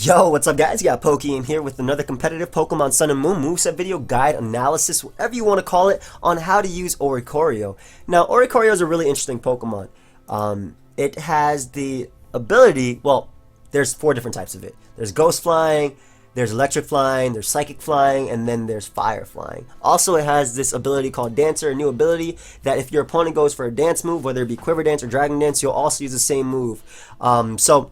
Yo, what's up guys? You got PokeaimMD here with another competitive Pokemon Sun and Moon moveset video guide analysis, whatever you want to call it, on how to use Oricorio. Now, Oricorio is a really interesting Pokemon. It has the ability, well, there's four different types of it. There's Ghost Flying, there's Electric Flying, there's Psychic Flying, and then there's Fire Flying. Also, it has this ability called Dancer, a new ability that if your opponent goes for a dance move, whether it be Quiver Dance or Dragon Dance, you'll also use the same move. So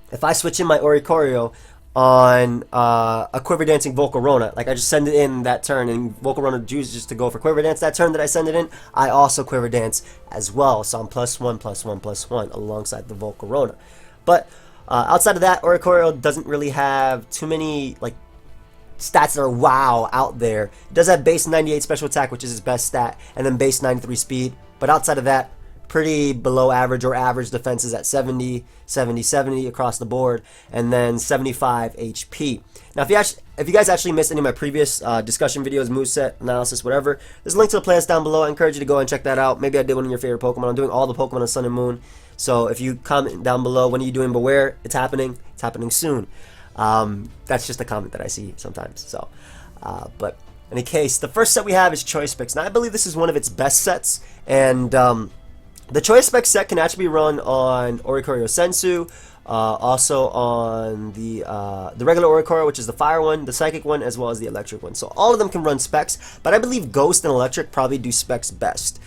if I switch in my Oricorio on a Quiver Dancing Volcarona, like I just send it in that turn and Volcarona chooses to go for Quiver Dance that turn that I send it in, I also Quiver Dance as well. So I'm +1/+1/+1 alongside the Volcarona. But outside of that, Oricorio doesn't really have too many like stats that are wow out there. It does have base 98 special attack, which is its best stat, and then base 93 speed. But outside of that, pretty below average or average defenses at 70, 70, 70 across the board, and then 75 HP. Now, if you guys actually missed any of my previous discussion videos, moveset analysis, whatever, there's a link to the playlist down below. I encourage you to go and check that out. Maybe I did one of your favorite Pokemon. I'm doing all the Pokemon on Sun and Moon. So if you comment down below, when are you doing Beware? It's happening. It's happening soon. That's just a comment that I see sometimes. So, but in any case, the first set we have is Choice Specs. Now, I believe this is one of its best sets, and the Choice Spec set can actually be run on Oricorio Sensu, also on the regular Oricorio, which is the Fire one, the Psychic one, as well as the Electric one. So all of them can run specs, but I believe Ghost and Electric probably do specs best.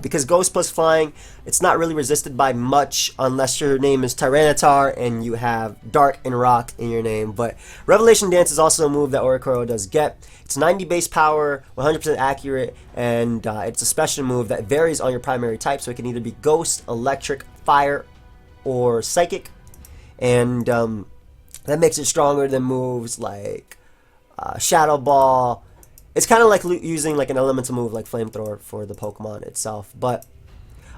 Because Ghost plus Flying, it's not really resisted by much unless your name is Tyranitar and you have Dark and Rock in your name. But Revelation Dance is also a move that Oricorio does get. It's 90 base power, 100% accurate, and it's a special move that varies on your primary type, so it can either be Ghost, Electric, Fire, or Psychic. And that makes it stronger than moves like Shadow Ball. It's kind of like using like an elemental move like Flamethrower for the Pokemon itself. But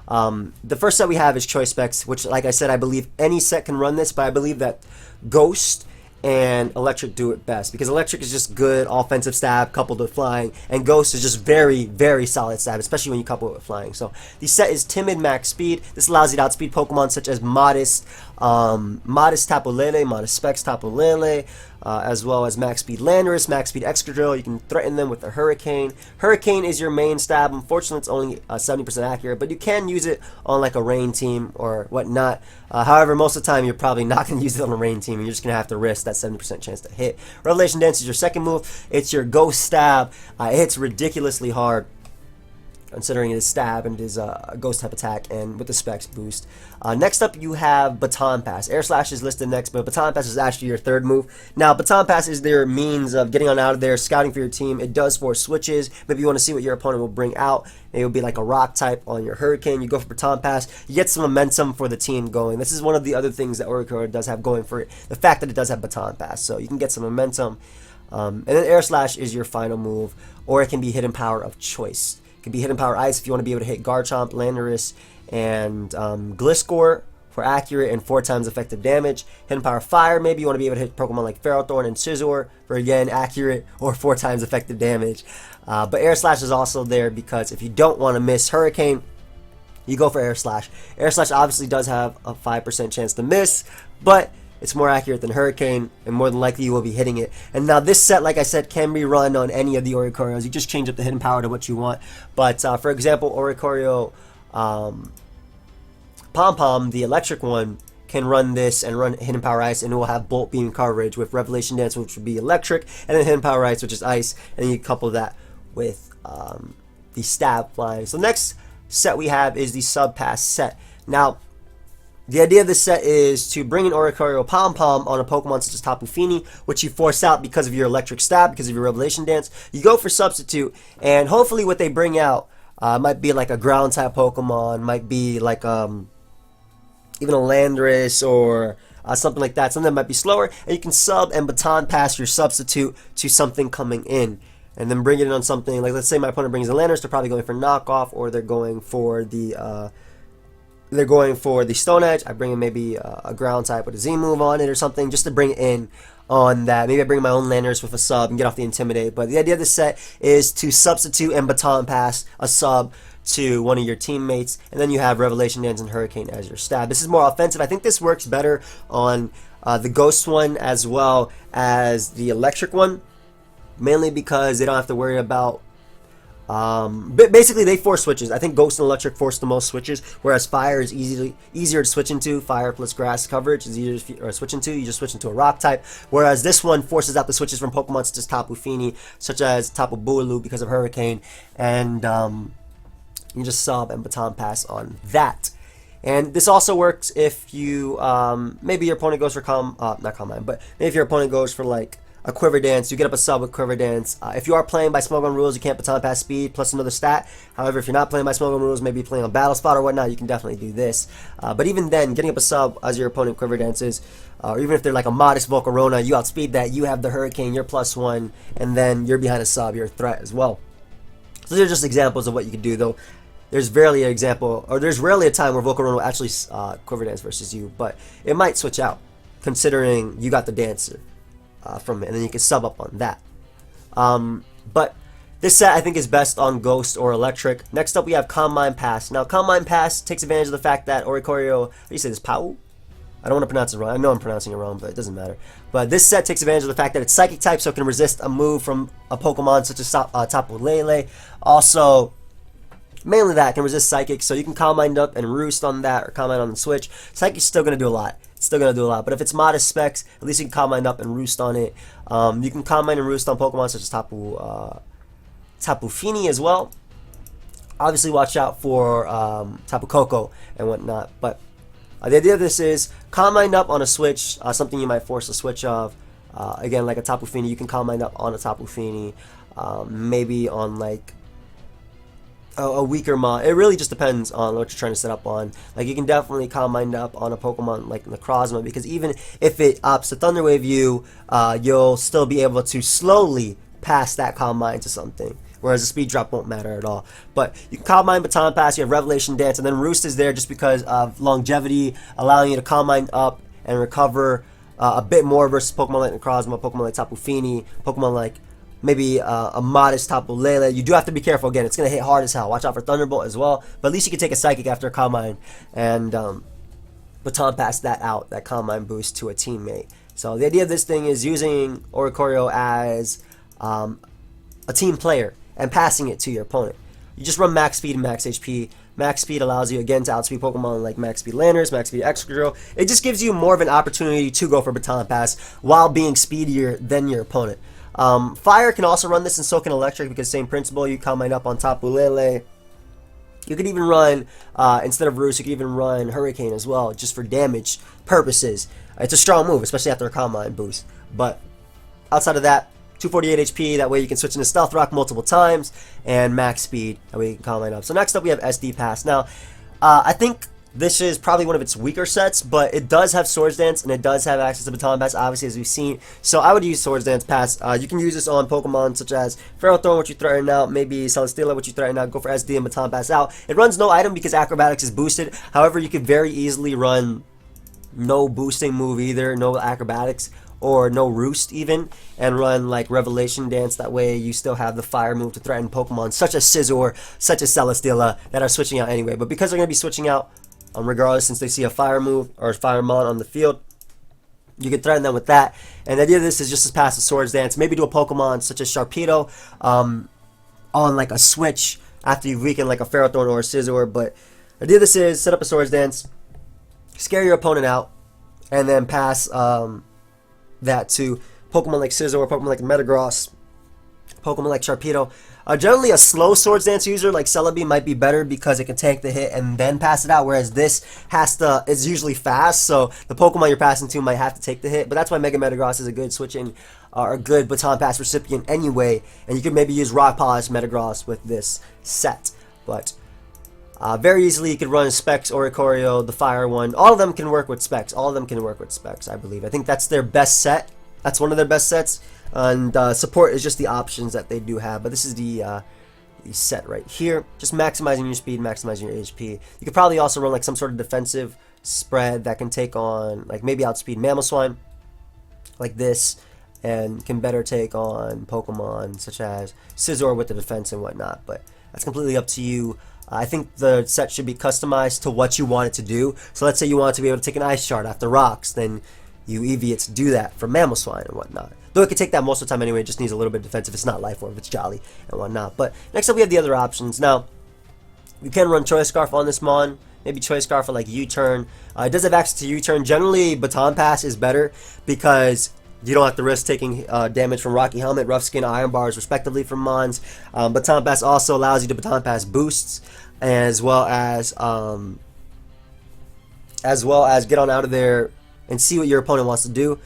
the first set we have is Choice Specs, which, like I said, I believe any set can run this, but I believe that Ghost and Electric do it best, because Electric is just good offensive stab coupled with Flying, and Ghost is just very, very solid stab, especially when you couple it with Flying. So the set is Timid Max Speed. This allows you to outspeed Pokemon such as Modest Tapu Lele, Modest Specs Tapu Lele, as well as Max Speed Landorus, Max Speed Excadrill. You can threaten them with a Hurricane. Hurricane is your main stab. Unfortunately, it's only 70% accurate, but you can use it on like a Rain team or whatnot. However, most of the time, you're probably not going to use it on a Rain team, and you're just going to have to risk that 70% chance to hit. Revelation Dance is your second move. It's your Ghost Stab. It hits ridiculously hard, considering it is stab and it is a ghost type attack, and with the specs boost. Next up, you have Baton Pass. Air Slash is listed next, but Baton Pass is actually your third move. Now, Baton Pass is their means of getting on out of there, scouting for your team. It does force switches. Maybe you want to see what your opponent will bring out. It will be like a rock type on your Hurricane. You go for Baton Pass. You get some momentum for the team going. This is one of the other things that Oricorio does have going for it, the fact that it does have Baton Pass. So you can get some momentum. And then Air Slash is your final move, or it can be Hidden Power of choice. Can be Hidden Power Ice if you want to be able to hit Garchomp, Landorus, and Gliscor for accurate and 4 times effective damage. Hidden Power Fire, maybe you want to be able to hit Pokemon like Ferrothorn and Scizor for, again, accurate or 4 times effective damage. But Air Slash is also there because if you don't want to miss Hurricane, you go for Air Slash. Air Slash obviously does have a 5% chance to miss, but it's more accurate than Hurricane, and more than likely you will be hitting it. And now this set, like I said, can be run on any of the Oricorios. You just change up the hidden power to what you want. But for example, Oricorio Pom-Pom, the electric one, can run this and run Hidden Power Ice, and it will have Bolt Beam coverage with Revelation Dance, which would be electric, and then Hidden Power Ice, which is ice, and you couple that with the Stab Flying. So the next set we have is the Sub Pass set. Now, the idea of this set is to bring an Oricorio Pom-Pom on a Pokemon such as Tapu Fini, which you force out because of your Electric Stab, because of your Revelation Dance. You go for Substitute, and hopefully what they bring out might be like a Ground-type Pokemon, might be like even a Landorus or something like that. Something that might be slower, and you can sub and Baton Pass your Substitute to something coming in, and then bring it in on something like, let's say my opponent brings a Landorus, they're probably going for Knockoff, or they're going for the Stone Edge. I bring in maybe a ground type with a Z move on it or something, just to bring it in on that. Maybe I bring my own Landers with a sub and get off the Intimidate. But the idea of this set is to substitute and Baton Pass a sub to one of your teammates, and then you have Revelation Dance and Hurricane as your stab. This is more offensive. I think this works better on the Ghost one as well as the Electric one, mainly because they don't have to worry about basically they force switches. I think Ghost and Electric force the most switches, whereas Fire is easier to switch into. Fire plus grass coverage is easier to switch into. You just switch into a rock type, whereas this one forces out the switches from Pokemon such as Tapu Fini, such as Tapu Bulu because of Hurricane, and you just sub and Baton Pass on that. And this also works if you maybe your opponent goes for not Calm Mind, but maybe if your opponent goes for like a Quiver Dance, you get up a sub with Quiver Dance. If you are playing by Smogon rules, you can't Baton Pass speed plus another stat. However, if you're not playing by Smogon rules, maybe playing on Battle Spot or whatnot, you can definitely do this. But even then, getting up a sub as your opponent Quiver Dances, or even if they're like a modest Volcarona, you outspeed that, you have the Hurricane, you're +1, and then you're behind a sub, you're a threat as well. So these are just examples of what you can do, though. There's rarely an example, or there's rarely a time where Volcarona will actually Quiver Dance versus you, but it might switch out, considering you got the Dancer. From it, and then you can sub up on that. But this set I think is best on Ghost or Electric. Next up we have Calm Mind Pass. Now Calm Mind Pass takes advantage of the fact that Oricorio, how do you say this, Pau? I don't want to pronounce it wrong. I know I'm pronouncing it wrong, but it doesn't matter. But this set takes advantage of the fact that it's Psychic type, so it can resist a move from a Pokemon such as Tapu Lele. Also, mainly that, can resist Psychic, so you can Calm Mind up and Roost on that, or Calm Mind on the Switch. Psychic's still going to do a lot. It's still going to do a lot, but if it's modest specs, at least you can Calm Mind up and Roost on it. You can Calm Mind and Roost on Pokemon such as Tapu Fini as well. Obviously, watch out for Tapu Koko and whatnot, but the idea of this is Calm Mind up on a Switch, something you might force a switch of. Again, like a Tapu Fini, you can Calm Mind up on a Tapu Fini, maybe on like a weaker mod. It really just depends on what you're trying to set up on. Like, you can definitely Calm Mind up on a Pokemon like Necrozma, because even if it opts to Thunder Wave you, you'll still be able to slowly pass that Calm Mind to something, whereas the speed drop won't matter at all. But you can Calm Mind, Baton Pass, you have Revelation Dance, and then Roost is there just because of longevity, allowing you to Calm Mind up and recover a bit more versus Pokemon like Necrozma, Pokemon like Tapu Fini, Pokemon like maybe a modest Tapu Lele. You do have to be careful. Again, it's going to hit hard as hell. Watch out for Thunderbolt as well. But at least you can take a Psychic after a Calm Mind and Baton Pass that out, that Calm Mind boost to a teammate. So the idea of this thing is using Oricorio as a team player and passing it to your opponent. You just run max speed and max HP. Max speed allows you, again, to outspeed Pokemon like max speed Landers, max speed Excadrill. It just gives you more of an opportunity to go for Baton Pass while being speedier than your opponent. Fire can also run this, and so can Electric, because same principle. You Calm Mind up on Tapu Lele. You could even run, instead of Roost, you could even run Hurricane as well, just for damage purposes. It's a strong move, especially after a Calm Mind boost. But outside of that, 248 HP, that way you can switch into Stealth Rock multiple times, and max speed, that way you can Calm Mind up. So next up we have SD Pass. Now, I think this is probably one of its weaker sets, but it does have Swords Dance, and it does have access to Baton Pass, obviously, as we've seen. So I would use Swords Dance Pass. You can use this on Pokemon such as Ferrothorn, which you threaten out, maybe Celesteela, which you threaten out, go for SD and Baton Pass out. It runs no item because Acrobatics is boosted. However, you could very easily run no boosting move either, no Acrobatics, or no Roost even, and run like Revelation Dance. That way you still have the fire move to threaten Pokemon such as Scizor, such as Celesteela, that are switching out anyway. But because they're going to be switching out regardless, since they see a fire move or a fire mon on the field, you can threaten them with that. And the idea of this is just to pass the Swords Dance, maybe to a Pokemon such as Sharpedo on like a switch after you've weakened like a Ferrothorn or a Scizor. But the idea of this is set up a Swords Dance, scare your opponent out, and then pass that to Pokemon like Scizor, Pokemon like Metagross, Pokemon like Sharpedo. Generally, a slow Swords Dance user like Celebi might be better because it can tank the hit and then pass it out, whereas this is usually fast, so the Pokemon you're passing to might have to take the hit. But that's why Mega Metagross is a good switching or a good Baton Pass recipient anyway, and you could maybe use Rock Polish Metagross with this set. But very easily you could run Specs, Oricorio, the Fire one. All of them can work with Specs. All of them can work with Specs, I believe. I think that's their best set. That's one of their best sets. And support is just the options that they do have. But this is the set right here. Just maximizing your speed, maximizing your HP. You could probably also run like some sort of defensive spread that can take on, like maybe outspeed Mamoswine, like this, and can better take on Pokemon such as Scizor with the defense and whatnot. But that's completely up to you. I think the set should be customized to what you want it to do. So let's say you want it to be able to take an Ice Shard after rocks, then you EV it to do that for mammal swine and whatnot. Though it could take that most of the time anyway, it just needs a little bit of defense if it's not life or if it's jolly and whatnot. But next up we have the other options. Now, you can run Choice Scarf on this mon. Maybe Choice Scarf for like U-turn. It does have access to U-turn. Generally, Baton Pass is better because you don't have to risk taking damage from Rocky Helmet, Rough Skin, Iron Bars, respectively from mons. Baton Pass also allows you to Baton Pass boosts, as well as get on out of there and see what your opponent wants to do.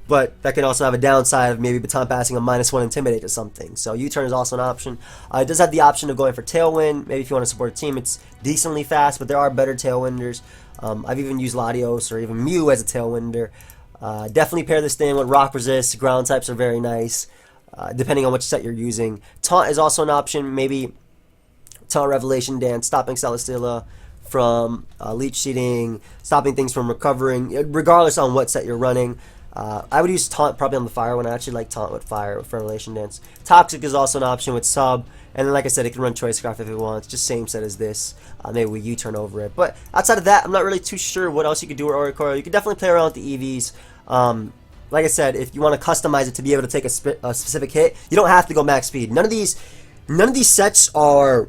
But that can also have a downside of maybe Baton Passing a -1 Intimidate or something. So U-turn is also an option. It does have the option of going for Tailwind. Maybe if you want to support a team, it's decently fast, but there are better Tailwinders. I've even used Latios or even Mew as a Tailwinder. Definitely pair this thing with Rock Resist. Ground types are very nice, depending on which set you're using. Taunt is also an option. Maybe Taunt Revelation Dance, stopping Celesteela from leech seeding, stopping things from recovering, regardless on what set you're running. I would use Taunt probably on the Fire one. I actually like Taunt with Fire with Revelation Dance. Toxic is also an option with Sub. And then, like I said, it can run Choice Scarf if it wants. Just same set as this. Maybe we U-turn over it. But outside of that, I'm not really too sure what else you could do with Oricorio. You could definitely play around with the EVs. Like I said, if you want to customize it to be able to take a specific hit, you don't have to go max speed. None of these sets are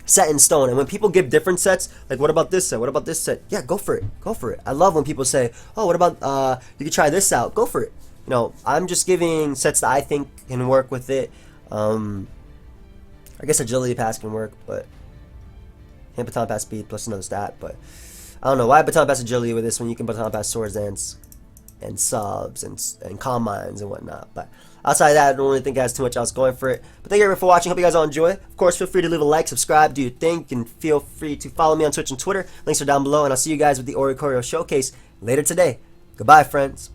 set in stone. And when people give different sets, like what about this set? What about this set? Yeah, go for it. Go for it. I love when people say, oh, what about you could try this out. Go for it. You know, I'm just giving sets that I think can work with it. I guess Agility Pass can work, but and Baton Pass Speed plus another stat. But I don't know why Baton Pass Agility with this when you can Baton Pass Swords Dance and subs and combines and whatnot. But outside of that, I don't really think it has too much else going for it. But thank you everyone for watching. Hope you guys all enjoy. Of course, feel free to leave a like, subscribe, do your thing, and feel free to follow me on Twitch and Twitter. Links are down below, and I'll see you guys with the Oricorio Showcase later today. Goodbye, friends.